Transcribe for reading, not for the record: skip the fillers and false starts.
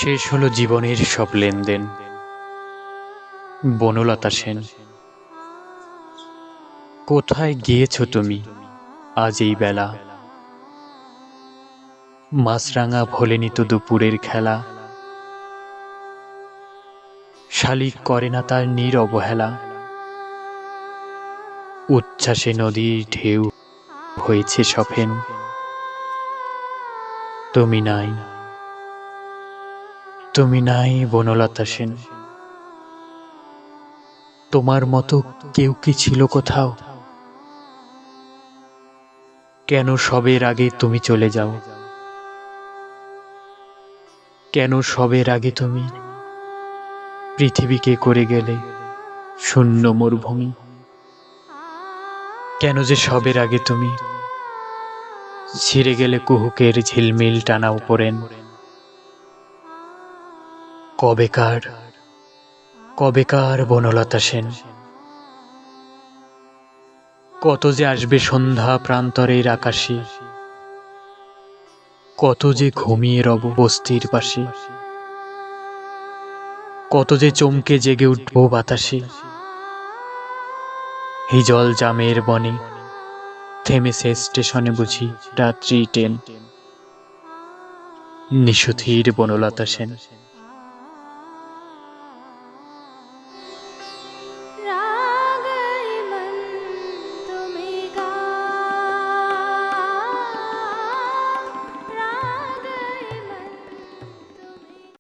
শেষ হলো জীবনের সব লেনদেন। বনলতা সেন, কোথায় গিয়েছো তুমি আজ এই বেলা? মাছরাঙা ভোলেনি তো দুপুরের খেলা, শালিক করে না তার নীর অবহেলা। উচ্ছ্বাসে নদীর ঢেউ হয়েছে সফেন, তুমি নাই, তুমি নাই বনলতা সেন। তোমার মতো কেউ কি ছিল কোথাও? কেন সবের আগে তুমি চলে যাও? কেন সবের আগে তুমি পৃথিবীকে করে গেলে শূন্য মরুভূমি? কেন যে সবের আগে তুমি ছিঁড়ে গেলে কুহুকের ঝিলমিল টানা উপরেন? কবেকার কবেকার বনলতা সেন, কত যে আসবে সন্ধ্যা প্রান্তরের আকাশে, কত যে ঘুমিয়ে রব বস্তির পাশে, কত যে চমকে জেগে উঠব বাতাসে। হিজল জামের বনে থেমেছে স্টেশনে বুঝি রাত্রি ট্রেন। নিশুথির বনলতা সেন।